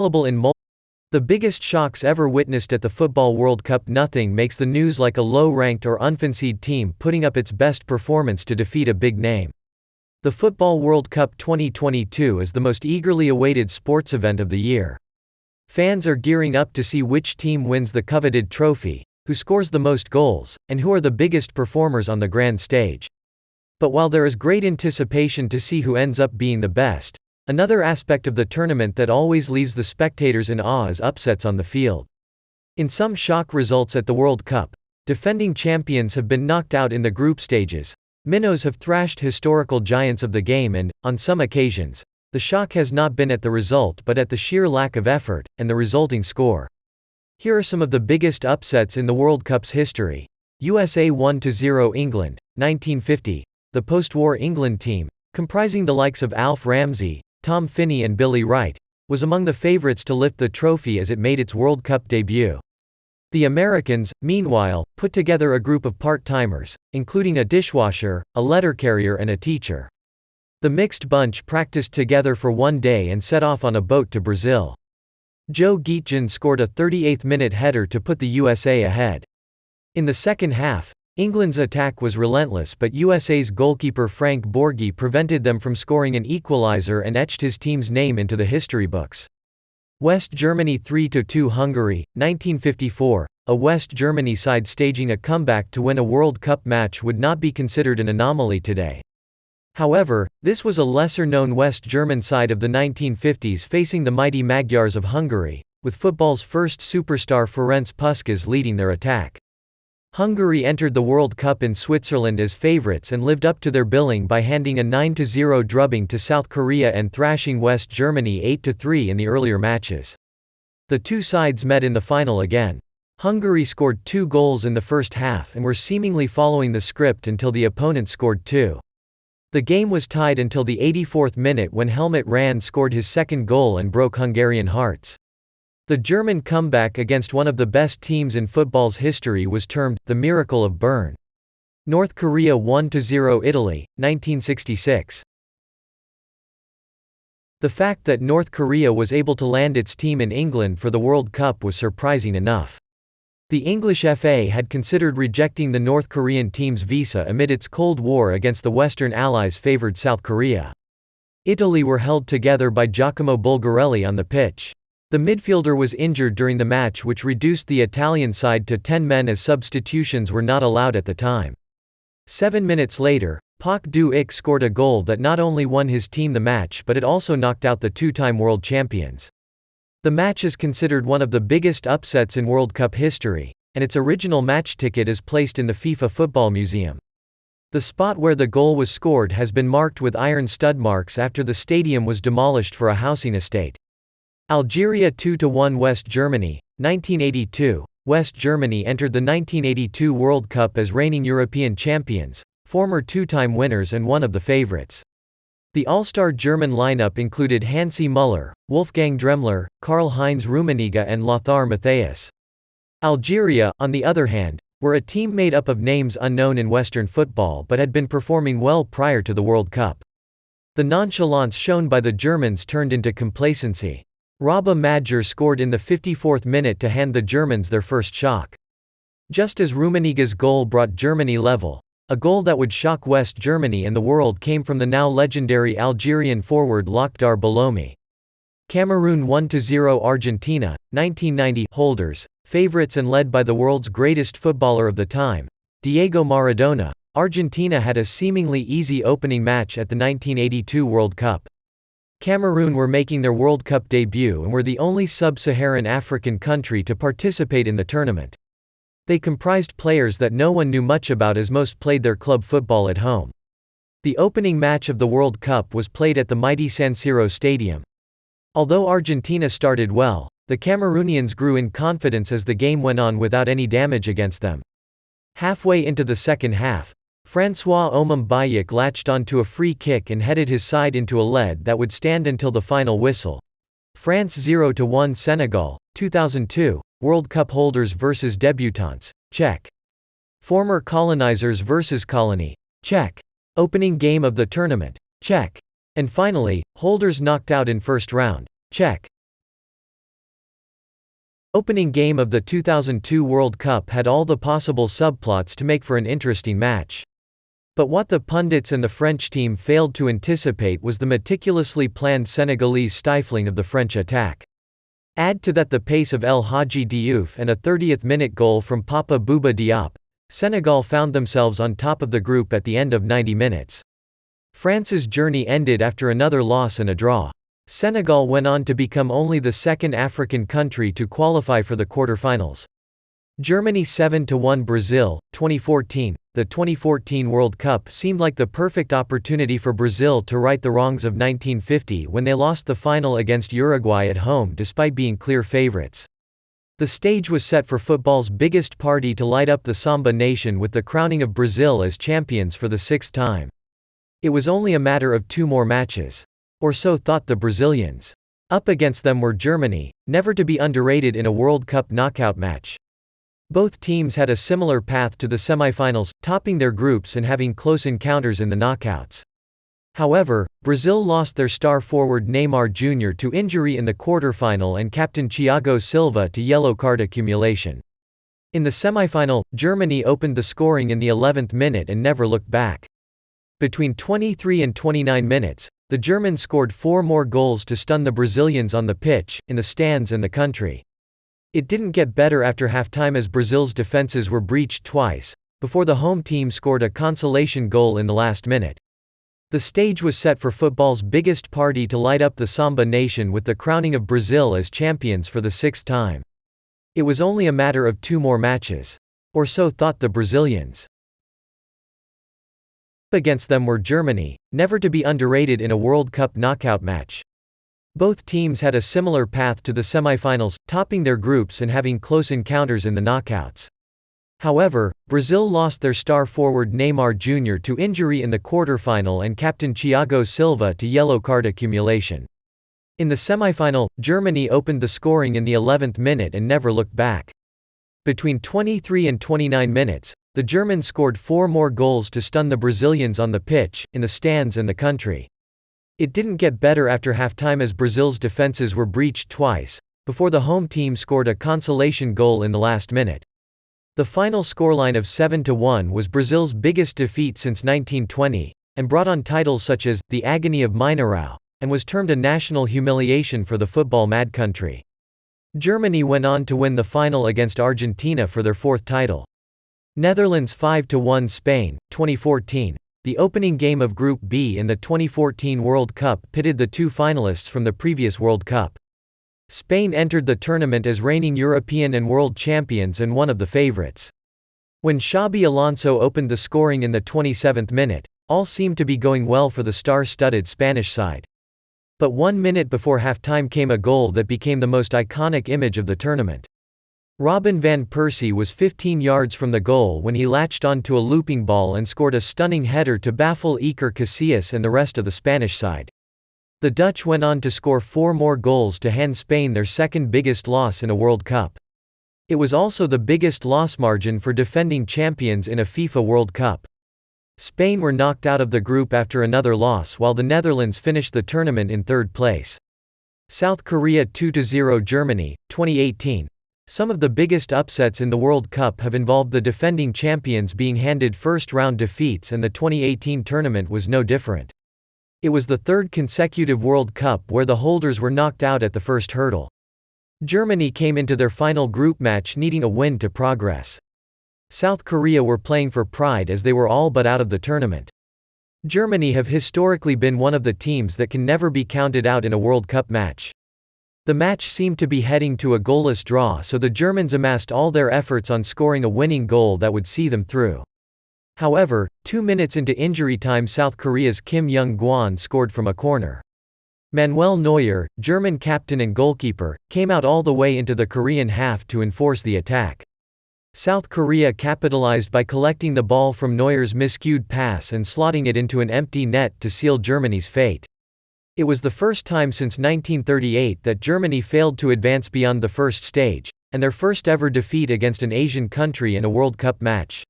Available in the biggest shocks ever witnessed at the Football World Cup. Nothing makes the news like a low-ranked or unfancied team putting up its best performance to defeat a big name. The Football World Cup 2022 is the most eagerly awaited sports event of the year. Fans are gearing up to see which team wins the coveted trophy, who scores the most goals, and who are the biggest performers on the grand stage. But while there is great anticipation to see who ends up being the best, another aspect of the tournament that always leaves the spectators in awe is upsets on the field. In some shock results at the World Cup, defending champions have been knocked out in the group stages, minnows have thrashed historical giants of the game, and, on some occasions, the shock has not been at the result but at the sheer lack of effort, and the resulting score. Here are some of the biggest upsets in the World Cup's history. USA 1-0 England, 1950. The post-war England team, comprising the likes of Alf Ramsey, Tom Finney and Billy Wright, was among the favourites to lift the trophy as it made its World Cup debut. The Americans, meanwhile, put together a group of part-timers, including a dishwasher, a letter carrier and a teacher. The mixed bunch practiced together for one day and set off on a boat to Brazil. Joe Geetjan scored a 38th-minute header to put the USA ahead. In the second half, England's attack was relentless, but USA's goalkeeper Frank Borghi prevented them from scoring an equalizer and etched his team's name into the history books. West Germany 3-2 Hungary, 1954. A West Germany side staging a comeback to win a World Cup match would not be considered an anomaly today. However, this was a lesser-known West German side of the 1950s facing the mighty Magyars of Hungary, with football's first superstar Ferenc Puskás leading their attack. Hungary entered the World Cup in Switzerland as favourites and lived up to their billing by handing a 9-0 drubbing to South Korea and thrashing West Germany 8-3 in the earlier matches. The two sides met in the final again. Hungary scored 2 goals in the first half and were seemingly following the script until the opponents scored 2. The game was tied until the 84th minute when Helmut Rahn scored his second goal and broke Hungarian hearts. The German comeback against one of the best teams in football's history was termed the Miracle of Bern. North Korea 1-0 Italy, 1966. The fact that North Korea was able to land its team in England for the World Cup was surprising enough. The English FA had considered rejecting the North Korean team's visa amid its Cold War against the Western Allies favoured South Korea. Italy were held together by Giacomo Bulgarelli on the pitch. The midfielder was injured during the match, which reduced the Italian side to 10 men as substitutions were not allowed at the time. 7 minutes later, Pak Do-ik scored a goal that not only won his team the match but it also knocked out the two-time world champions. The match is considered one of the biggest upsets in World Cup history, and its original match ticket is placed in the FIFA Football Museum. The spot where the goal was scored has been marked with iron stud marks after the stadium was demolished for a housing estate. Algeria 2-1 West Germany, 1982. West Germany entered the 1982 World Cup as reigning European champions, former two-time winners and one of the favorites. The all-star German lineup included Hansi Müller, Wolfgang Dremmler, Karl-Heinz Rummenigge and Lothar Matthäus. Algeria, on the other hand, were a team made up of names unknown in Western football but had been performing well prior to the World Cup. The nonchalance shown by the Germans turned into complacency. Rabah Madjer scored in the 54th minute to hand the Germans their first shock. Just as Rummenigge's goal brought Germany level, a goal that would shock West Germany and the world came from the now legendary Algerian forward Lakhdar Belhoumi. Cameroon 1-0 Argentina, 1990. Holders, favourites and led by the world's greatest footballer of the time, Diego Maradona, Argentina had a seemingly easy opening match at the 1982 World Cup. Cameroon were making their World Cup debut and were the only sub-Saharan African country to participate in the tournament. They comprised players that no one knew much about as most played their club football at home. The opening match of the World Cup was played at the mighty San Siro Stadium. Although Argentina started well, the Cameroonians grew in confidence as the game went on without any damage against them. Halfway into the second half, François Omam Bayik latched onto a free kick and headed his side into a lead that would stand until the final whistle. France 0-1 Senegal, 2002, World Cup holders vs debutants, Czech. Former colonizers vs colony, Czech. Opening game of the tournament, Czech. And finally, holders knocked out in first round, Czech. Opening game of the 2002 World Cup had all the possible subplots to make for an interesting match. But what the pundits and the French team failed to anticipate was the meticulously planned Senegalese stifling of the French attack. Add to that the pace of El Hadji Diouf and a 30th-minute goal from Papa Bouba Diop, Senegal found themselves on top of the group at the end of 90 minutes. France's journey ended after another loss and a draw. Senegal went on to become only the second African country to qualify for the quarterfinals. Germany 7-1 Brazil, 2014. The 2014 World Cup seemed like the perfect opportunity for Brazil to right the wrongs of 1950 when they lost the final against Uruguay at home despite being clear favorites. The stage was set for football's biggest party to light up the Samba nation with the crowning of Brazil as champions for the sixth time. It was only a matter of 2 more matches. Or so thought the Brazilians. Up against them were Germany, never to be underrated in a World Cup knockout match. Both teams had a similar path to the semifinals, topping their groups and having close encounters in the knockouts. However, Brazil lost their star forward Neymar Jr. to injury in the quarterfinal and captain Thiago Silva to yellow card accumulation. In the semifinal, Germany opened the scoring in the 11th minute and never looked back. Between 23 and 29 minutes, the Germans scored 4 more goals to stun the Brazilians on the pitch, in the stands and the country. It didn't get better after halftime as Brazil's defenses were breached twice, before the home team scored a consolation goal in the last minute. The stage was set for football's biggest party to light up the Samba nation with the crowning of Brazil as champions for the 6th time. It was only a matter of 2 more matches. Or so thought the Brazilians. Against them were Germany, never to be underrated in a World Cup knockout match. Both teams had a similar path to the semifinals, topping their groups and having close encounters in the knockouts. However, Brazil lost their star forward Neymar Jr. to injury in the quarterfinal and captain Thiago Silva to yellow card accumulation. In the semifinal, Germany opened the scoring in the 11th minute and never looked back. Between 23 and 29 minutes, the Germans scored 4 more goals to stun the Brazilians on the pitch, in the stands and the country. It didn't get better after halftime as Brazil's defenses were breached twice, before the home team scored a consolation goal in the last minute. The final scoreline of 7-1 was Brazil's biggest defeat since 1920, and brought on titles such as the Agony of Mineirão, and was termed a national humiliation for the football-mad country. Germany went on to win the final against Argentina for their 4th title. Netherlands 5-1 Spain, 2014. The opening game of Group B in the 2014 World Cup pitted the 2 finalists from the previous World Cup. Spain entered the tournament as reigning European and world champions and one of the favorites. When Xabi Alonso opened the scoring in the 27th minute, all seemed to be going well for the star-studded Spanish side. But 1 minute before halftime came a goal that became the most iconic image of the tournament. Robin van Persie was 15 yards from the goal when he latched onto a looping ball and scored a stunning header to baffle Iker Casillas and the rest of the Spanish side. The Dutch went on to score 4 more goals to hand Spain their 2nd biggest loss in a World Cup. It was also the biggest loss margin for defending champions in a FIFA World Cup. Spain were knocked out of the group after another loss while the Netherlands finished the tournament in 3rd place. South Korea 2-0 Germany, 2018. Some of the biggest upsets in the World Cup have involved the defending champions being handed first-round defeats, and the 2018 tournament was no different. It was the 3rd consecutive World Cup where the holders were knocked out at the first hurdle. Germany came into their final group match needing a win to progress. South Korea were playing for pride as they were all but out of the tournament. Germany have historically been one of the teams that can never be counted out in a World Cup match. The match seemed to be heading to a goalless draw, so the Germans amassed all their efforts on scoring a winning goal that would see them through. However, 2 minutes into injury time, South Korea's Kim Young-gwan scored from a corner. Manuel Neuer, German captain and goalkeeper, came out all the way into the Korean half to enforce the attack. South Korea capitalized by collecting the ball from Neuer's miscued pass and slotting it into an empty net to seal Germany's fate. It was the first time since 1938 that Germany failed to advance beyond the first stage, and their first ever defeat against an Asian country in a World Cup match.